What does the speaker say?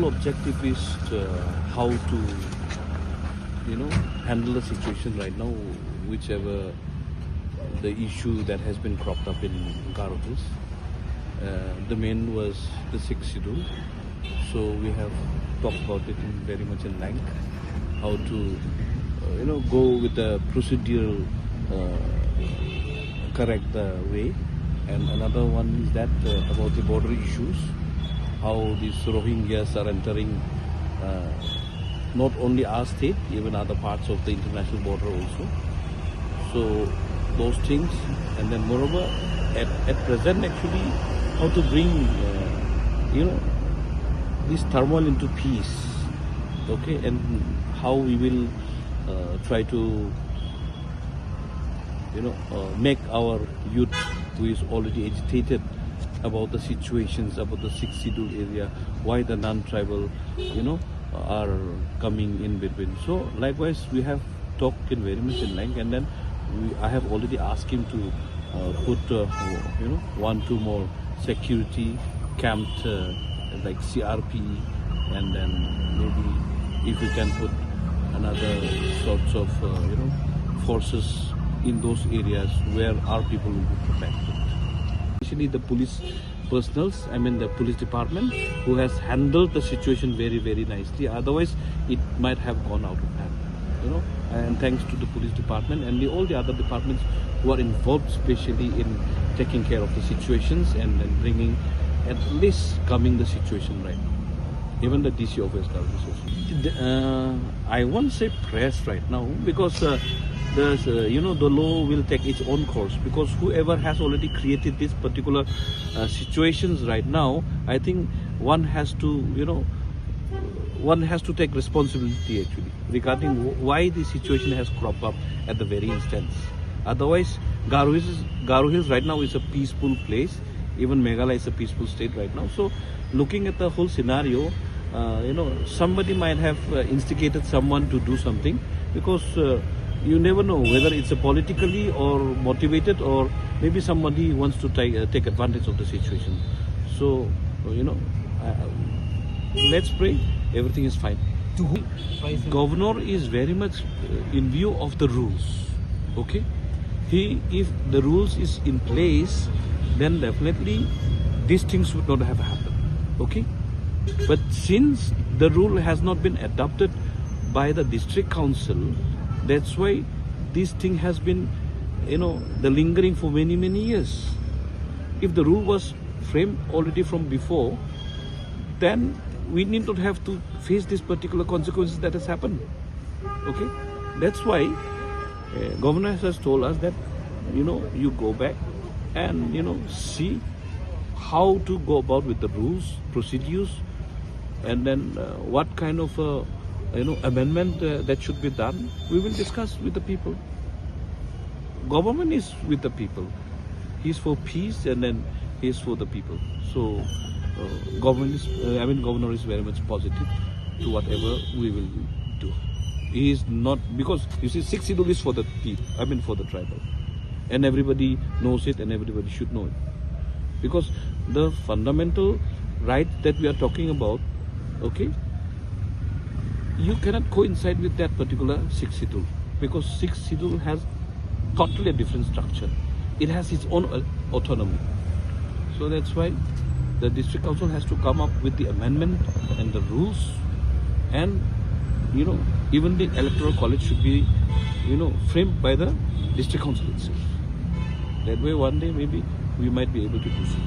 whole objective is how to, handle the situation right now, whichever the issue that has been cropped up in Garo Hills. The main was the sixth schedule, so we have talked about it in very much in length, how to, go with the procedural correct the way. And another one is that about the border issues, how these Rohingyas are entering not only our state, even other parts of the international border also. So those things, and then moreover, at present actually, how to bring, this turmoil into peace, okay, and how we will try to, make our youth who is already agitated about the situations, about the sixth schedule area, why the non-tribal, are coming in between. So likewise, we have talked in very much in length, and then I have already asked him to put, 1-2 more security camped like CRP, and then maybe if we can put another sorts of, forces in those areas where our people will be protected. Especially the police personals, the police department, who has handled the situation very, very nicely. Otherwise, it might have gone out of hand, And thanks to the police department and all the other departments who are involved, especially in taking care of the situations and then bringing, at least calming the situation right now. Even the DC office also. I won't say press right now, because the law will take its own course, because whoever has already created this particular situations right now, I think one has to take responsibility actually regarding why the situation has cropped up at the very instance. Otherwise, Garo Hills right now is a peaceful place. Even Meghalaya is a peaceful state right now. So looking at the whole scenario, somebody might have instigated someone to do something, because you never know whether it's a politically or motivated, or maybe somebody wants to take advantage of the situation. So, let's pray everything is fine. Governor is very much in view of the rules. Okay, if the rules is in place, then definitely these things would not have happened. Okay, but since the rule has not been adopted by the district council, that's why this thing has been, the lingering for many, many years. If the rule was framed already from before, then we need not have to face this particular consequences that has happened. Okay, that's why governor has told us that, you go back and, see how to go about with the rules, procedures, and then what kind of amendment that should be done. We will discuss with the people. Government is with the people. He's for peace, and then he's for the people. So governor is very much positive to whatever we will do. He is not, because you see, sixth schedule is for the people, for the tribal, and everybody knows it, and everybody should know it, because the fundamental right that we are talking about, okay, you cannot coincide with that particular sixth schedule, because sixth schedule has totally a different structure. It has its own autonomy. So that's why the district council has to come up with the amendment and the rules, and even the electoral college should be framed by the district council itself. That way one day maybe we might be able to do so.